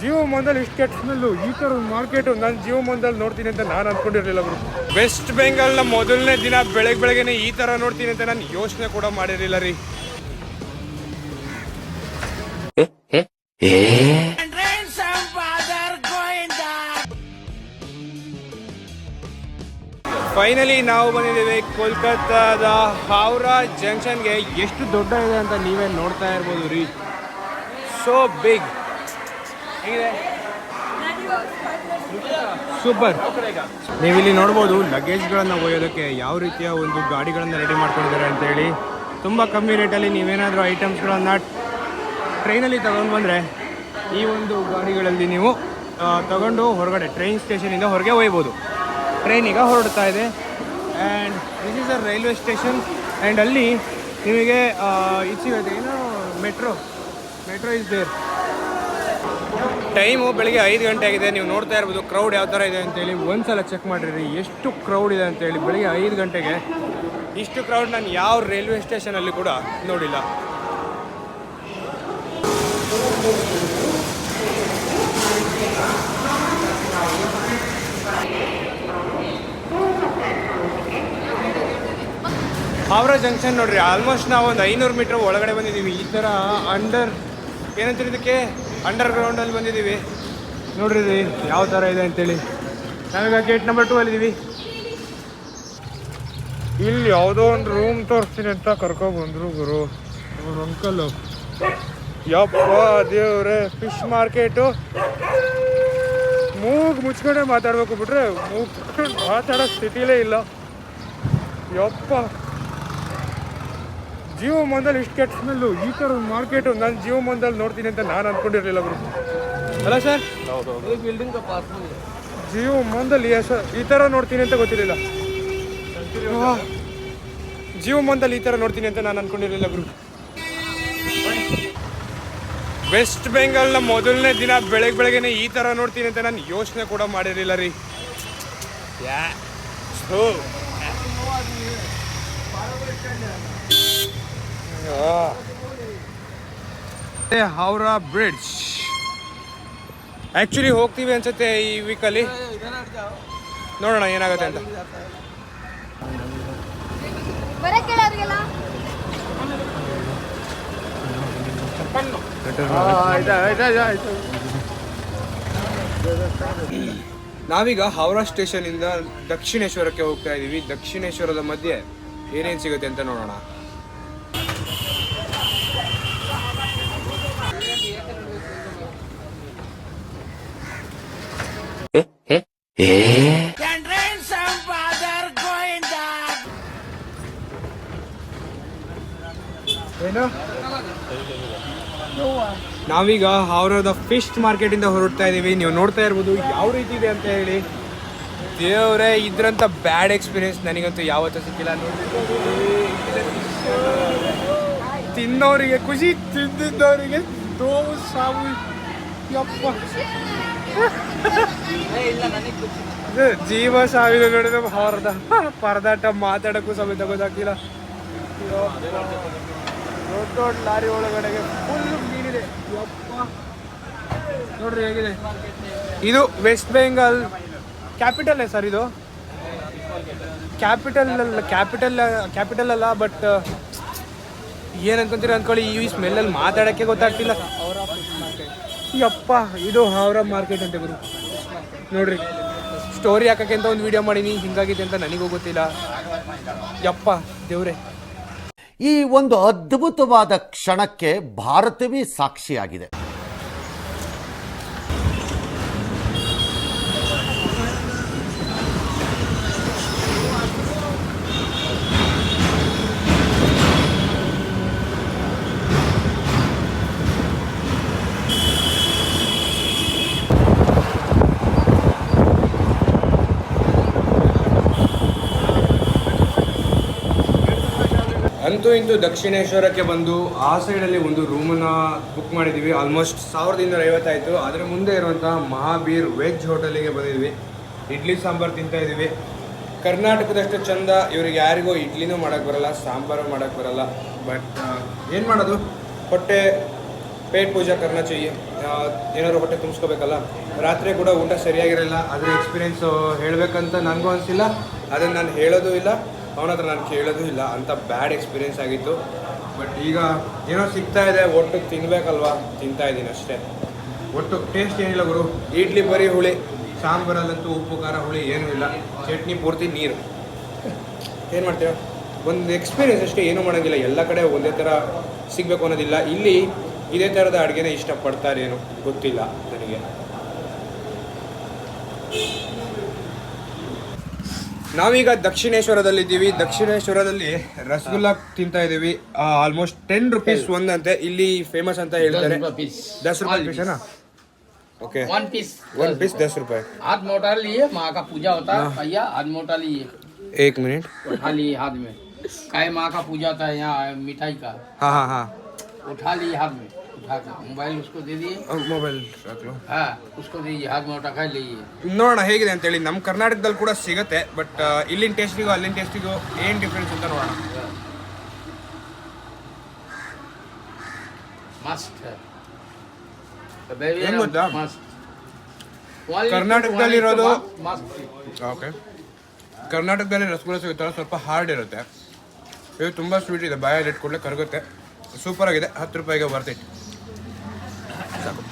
ಜೀವ ಮಂದಲ್ಲಿ ಇಷ್ಟು ಕೆಟ್ಟ ಸ್ಮೆಲ್ಲು, ಈ ಥರ ಒಂದು ಮಾರ್ಕೆಟು ನಾನು ಜೀವ ಮಂದಲ್ಲಿ ನೋಡ್ತೀನಿ ಅಂತ ನಾನು ಅಂದ್ಕೊಂಡಿರಲಿಲ್ಲ ಗುರು. ವೆಸ್ಟ್ ಬೆಂಗಾಲ್ನ ಮೊದಲನೇ ದಿನ ಬೆಳಗ್ಗೆನೆ ಈ ಥರ ನೋಡ್ತೀನಿ ಅಂತ ನಾನು ಯೋಚನೆ ಕೂಡ ಮಾಡಿರಲಿಲ್ಲ ರೀ. ಫೈನಲಿ ನಾವು ಬಂದಿದ್ದೇವೆ ಕೋಲ್ಕತ್ತಾದ ಹಾವ್ರಾ ಜಂಕ್ಷನ್ಗೆ. ಎಷ್ಟು ದೊಡ್ಡ ಇದೆ ಅಂತ ನೀವೇ ನೋಡ್ತಾ ಇರ್ಬೋದು ರೀ. So big. ಹೇಗಿದೆ? ಸೂಪರ್. ನೀವಿಲ್ಲಿ ನೋಡ್ಬೋದು ಲಗೇಜ್ಗಳನ್ನು ಒಯ್ಯೋದಕ್ಕೆ ಯಾವ ರೀತಿಯ ಒಂದು ಗಾಡಿಗಳನ್ನು ರೆಡಿ ಮಾಡ್ಕೊಂಡಿದ್ದಾರೆ ಅಂತೇಳಿ. ತುಂಬ ಕಮ್ಮಿ ರೇಟಲ್ಲಿ ನೀವೇನಾದರೂ ಐಟಮ್ಸ್ಗಳನ್ನು ಟ್ರೈನಲ್ಲಿ ತಗೊಂಡು ಬಂದರೆ ಈ ಒಂದು ಗಾಡಿಗಳಲ್ಲಿ ನೀವು ತಗೊಂಡು ಹೊರಗಡೆ ಟ್ರೈನ್ ಸ್ಟೇಷನಿಂದ ಹೊರಗೆ ಒಯ್ಬೋದು. ಟ್ರೈನ್ ಈಗ ಹೊರಡ್ತಾ ಇದೆ and this is a railway station. And ಅಲ್ಲಿ ನಿಮಗೆ ಇದು ಸಿಗುತ್ತೆ, ಏನು ಮೆಟ್ರೋ ಇಸ್ ದೇರ್. ಟೈಮು ಬೆಳಿಗ್ಗೆ 5 ಗಂಟೆ ಆಗಿದೆ. ನೀವು ನೋಡ್ತಾ ಇರ್ಬೋದು ಕ್ರೌಡ್ ಯಾವ ಥರ ಇದೆ ಅಂತೇಳಿ. ಒಂದ್ಸಲ ಚೆಕ್ ಮಾಡಿರಿ ಎಷ್ಟು ಕ್ರೌಡ್ ಇದೆ ಅಂತೇಳಿ. ಬೆಳಿಗ್ಗೆ 5 ಗಂಟೆಗೆ ಇಷ್ಟು ಕ್ರೌಡ್ ನಾನು ಯಾವ ರೈಲ್ವೆ ಸ್ಟೇಷನಲ್ಲಿ ಕೂಡ ನೋಡಿಲ್ಲ. ಹಾವ್ರಾ ಜಂಕ್ಷನ್ ನೋಡ್ರಿ, ಆಲ್ಮೋಸ್ಟ್ ನಾವು ಒಂದು 500 ಮೀಟರ್ ಒಳಗಡೆ ಬಂದಿದ್ದೀವಿ. ಈ ಥರ ಏನಂತೀರಿ ಇದಕ್ಕೆ, ಅಂಡರ್ ಗ್ರೌಂಡಲ್ಲಿ ಬಂದಿದ್ದೀವಿ. ನೋಡ್ರಿ ಯಾವ ಥರ ಇದೆ ಅಂತೇಳಿ. ನಾವೀಗ ಗೇಟ್ ನಂಬರ್ 2 ಅಲ್ಲಿದ್ದೀವಿ. ಇಲ್ಲಿ ಯಾವುದೋ ಒಂದು ರೂಮ್ ತೋರಿಸ್ತೀನಿ ಅಂತ ಕರ್ಕೊಬಂದ್ರು ಗುರು ಅವ್ರ ಅಂಕಲ್. ಯಪ್ಪ ದೇವ್ರೆ, ಫಿಶ್ ಮಾರ್ಕೆಟು. ಮೂಗು ಮುಚ್ಕೊಂಡೆ ಮಾತಾಡ್ಬೇಕು ಬಿಟ್ರೆ ಮೂಗು ಮಾತಾಡೋ ಸ್ಥಿತಿಲೇ ಇಲ್ಲ. ಯಪ್ಪ, ಜೀವ ಮಂದಲ್ಲಿ ಇಷ್ಟು ಕೆಟ್ಟ ಸ್ಮೆಲ್ಲು, ಈ ಥರ ಒಂದು ಮಾರ್ಕೆಟು ನಾನು ಜೀವ ಮಂದಲ್ಲಿ ನೋಡ್ತೀನಿ ಅಂತ ನಾನು ಅಂದ್ಕೊಂಡಿರಲಿಲ್ಲ ಗುರು. ಅಲ್ಲ ಸರ್? ಜೀವ ಮಂದಲ್ಲಿ ಈ ಥರ ನೋಡ್ತೀನಿ ಅಂತ ಗೊತ್ತಿರಲಿಲ್ಲ. ಜೀವ ಮಂದಲ್ಲಿ ಈ ಥರ ನೋಡ್ತೀನಿ ಅಂತ ನಾನು ಅಂದ್ಕೊಂಡಿರಲಿಲ್ಲ ಗುರು. ವೆಸ್ಟ್ ಬೆಂಗಾಲ್ನ ಮೊದಲನೇ ದಿನ ಬೆಳಗ್ಗೆನೆ ಈ ಥರ ನೋಡ್ತೀನಿ ಅಂತ ನಾನು ಯೋಚನೆ ಕೂಡ ಮಾಡಿರಲಿಲ್ಲ ರೀ. ಹಾವ್ರಾ ಬ್ರಿಡ್ಜ್ ಆ್ಯಕ್ಚುಲಿ ಹೋಗ್ತೀವಿ ಅನ್ಸುತ್ತೆ ಈ ವೀಕಲ್ಲಿ. ನೋಡೋಣ ಏನಾಗುತ್ತೆ ಅಂತ. ನಾವೀಗ ಹಾವ್ರಾ ಸ್ಟೇಷನಿಂದ ದಕ್ಷಿಣೇಶ್ವರಕ್ಕೆ ಹೋಗ್ತಾ ಇದ್ದೀವಿ. ದಕ್ಷಿಣೇಶ್ವರದ ಮಧ್ಯೆ ಏನೇನು ಸಿಗುತ್ತೆ ಅಂತ ನೋಡೋಣ. ಏನು ನಾವೀಗ ಹಾವ್ರಾದ ಫಿಶ್ ಮಾರ್ಕೆಟ್ ಇಂದ ಹೊರಡ್ತಾ ಇದೀವಿ. ನೀವು ನೋಡ್ತಾ ಇರ್ಬೋದು ಯಾವ ರೀತಿ ಇದೆ ಅಂತ ಹೇಳಿ. ದೇವ್ರೆ, ಇದ್ರಂತ ಬ್ಯಾಡ್ ಎಕ್ಸ್ಪೀರಿಯನ್ಸ್ ನನಗಂತೂ ಯಾವತ್ತೂ ಸಿಕ್ಕಿಲ್ಲ. ತಿನ್ನೋರಿಗೆ ಖುಷಿ, ತಿಂದಿದ್ದವರಿಗೆ ನೋವು ಸಾವು. ಯಪ್ಪ, ಜೀವ ಸಾವಿರ ನೋಡಿದ ಹಾವ್ರಾದ ಪರದಾಟ ಮಾತಾಡೋಕ್ಕೂ ಸಮೇತ ಗೊತ್ತಾಗ್ತಿಲ್ಲ. ದೊಡ್ಡ ದೊಡ್ಡ ಲಾರಿ ಒಳಗಡೆಗೆ ಫುಲ್ ಮೀನಿದೆ. ಯಪ್ಪ, ನೋಡ್ರಿ ಹೇಗಿದೆ. ಇದು ವೆಸ್ಟ್ ಬೆಂಗಾಲ್ ಕ್ಯಾಪಿಟಲ್ ಸರ್. ಇದು ಕ್ಯಾಪಿಟಲ್ ಅಲ್ಲ, ಬಟ್ ಏನಂತೀರ ಅಂದ್ಕೊಳ್ಳಿ. ಈ ಸ್ಮೆಲ್ಲಲ್ಲಿ ಮಾತಾಡೋಕ್ಕೆ ಗೊತ್ತಾಗ್ತಿಲ್ಲ. ಯಪ್ಪ, ಇದು ಹಾವ್ರಾ ಮಾರ್ಕೆಟ್ ಅಂತ ಗುರು. ನೋಡ್ರಿ, ಸ್ಟೋರಿ ಹಾಕಕ್ಕೆ ಅಂತ ಒಂದು ವಿಡಿಯೋ ಮಾಡೀನಿ, ಹಿಂಗಾಗಿದೆ ಅಂತ ನನಗೂ ಗೊತ್ತಿಲ್ಲ. ಯಪ್ಪ ದೇವ್ರೆ, ಈ ಒಂದು ಅದ್ಭುತವಾದ ಕ್ಷಣಕ್ಕೆ ಭಾರತವೇ ಸಾಕ್ಷಿಯಾಗಿದೆ. ಅಂತೂ ಇಂತೂ ದಕ್ಷಿಣೇಶ್ವರಕ್ಕೆ ಬಂದು ಆ ಸೈಡಲ್ಲಿ ಒಂದು ರೂಮನ್ನು ಬುಕ್ ಮಾಡಿದ್ದೀವಿ. ಆಲ್ಮೋಸ್ಟ್ 1250 ಆಯಿತು. ಅದರ ಮುಂದೆ ಇರುವಂತಹ ಮಹಾಬೀರ್ ವೆಜ್ ಹೋಟೆಲಿಗೆ ಬಂದಿದ್ವಿ. ಇಡ್ಲಿ ಸಾಂಬಾರು ತಿಂತಾ ಇದ್ದೀವಿ. ಕರ್ನಾಟಕದಷ್ಟು ಚಂದ ಇವ್ರಿಗೆ ಯಾರಿಗೂ ಇಡ್ಲಿನೂ ಮಾಡೋಕ್ಕೆ ಬರಲ್ಲ, ಸಾಂಬಾರು ಮಾಡೋಕ್ಕೆ ಬರಲ್ಲ. ಬಟ್ ಏನು ಮಾಡೋದು, ಹೊಟ್ಟೆ ಪೇಟ್ ಪೂಜಾ ಕರ್ನಾ चाहिए ಏನಾದ್ರು ಹೊಟ್ಟೆ ತುಂಬಿಸ್ಕೋಬೇಕಲ್ಲ. ರಾತ್ರಿ ಕೂಡ ಊಟ ಸರಿಯಾಗಿರಲ್ಲ. ಅದ್ರ ಎಕ್ಸ್ಪೀರಿಯೆನ್ಸು ಹೇಳಬೇಕಂತ ನನಗೂ ಅನಿಸಿಲ್ಲ, ಅದನ್ನು ನಾನು ಹೇಳೋದು ಇಲ್ಲ, ಅವನ ಹತ್ರ ನಾನು ಕೇಳೋದು ಇಲ್ಲ, ಅಂತ ಬ್ಯಾಡ್ ಎಕ್ಸ್ಪೀರಿಯೆನ್ಸ್ ಆಗಿತ್ತು. ಬಟ್ ಈಗ ಏನೋ ಸಿಗ್ತಾ ಇದೆ, ಒಟ್ಟು ತಿನ್ಬೇಕಲ್ವಾ, ತಿಂತಾ ಇದ್ದೀನಿ ಅಷ್ಟೇ. ಒಟ್ಟು ಟೇಸ್ಟ್ ಏನಿಲ್ಲ ಗುರು. ಇಡ್ಲಿ ಬರೀ ಹುಳಿ, ಸಾಂಬಾರಲ್ಲಂತೂ ಉಪ್ಪು ಖಾರ ಹುಳಿ ಏನೂ ಇಲ್ಲ, ಚಟ್ನಿ ಪೂರ್ತಿ ನೀರು. ಏನು ಮಾಡ್ತೀರಾ, ಒಂದು ಎಕ್ಸ್ಪೀರಿಯೆನ್ಸ್ ಅಷ್ಟೇ, ಏನೂ ಮಾಡೋಂಗಿಲ್ಲ. ಎಲ್ಲ ಕಡೆ ಒಂದೇ ಥರ ಸಿಗಬೇಕು ಅನ್ನೋದಿಲ್ಲ. ಇಲ್ಲಿ ಇದೇ ಥರದ ಅಡುಗೆನೇ ಇಷ್ಟಪಡ್ತಾರೇನು ಗೊತ್ತಿಲ್ಲ ನನಗೆ. ನಾವೀಗ ದಕ್ಷಿಣೇಶ್ವರದಲ್ಲಿದ್ದೀವಿ. ದಕ್ಷಿಣೇಶ್ವರದಲ್ಲಿ ರಸಗುಲ್ಲ ತಿಂತಾ ಇದ್ದೀವಿ. Almost 10 rupees ಒಂದಂತೆ. ಇಲ್ಲಿ ಫೇಮಸ್ ಅಂತ ಹೇಳ್ತಾರೆ. 10 रुपये पीस ओके, 1 पीस 10 रुपये. हाथ मोटा लिए, माँ का पूजा होता है भैया, हाथ मोटा लिए, 1 मिनट उठा लिए हाथ में, काय माँ का पूजा होता है यहाँ मिठाई का, हाँ हाँ हाँ, उठा लिए हाथ में, उठा कर मोबाइल उसको दे दिए, ಮೊಬೈಲ್ ಸಾಕು. हाँ उसको दीजिए, हाथ में उठा खा लीजिए. ನೋಡೋಣ ಹೇಗಿದೆ ಅಂತೇಳಿ. ನಮ್ಮ ಕರ್ನಾಟಕದಲ್ಲಿ ಕೂಡ ಸಿಗುತ್ತೆ, ಬಟ್ ಇಲ್ಲಿನ ಟೇಸ್ಟಿಗೂ ಅಲ್ಲಿನ ಟೇಸ್ಟಿಗೂ ಏನು ಡಿಫ್ರೆನ್ಸ್ ಅಂತ ನೋಡೋಣ. मस्त है तो बेबी ಹೆಂಗ್ ಗೊತ್ತಾ? मस्त. ಕರ್ನಾಟಕದಲ್ಲಿರೋದು मस्त. ಓಕೆ, ಕರ್ನಾಟಕದಲ್ಲಿ ರಸಗುಲ್ಲ ಸಿಗುತ್ತಲ್ಲ, ಸ್ವಲ್ಪ ಹಾರ್ಡ್ ಇರುತ್ತೆ. ಇದು ತುಂಬ ಸ್ವೀಟ್ ಇದೆ, ಬಾಯಲ್ಲಿ ಇಟ್ಕೊಳ್ಳೆ ಕರಗುತ್ತೆ. ಸೂಪರ್ ಆಗಿದೆ. 10 ರೂಪಾಯಿಗೆ ಬರ್ತಿತ್ತು ಸಾಕು.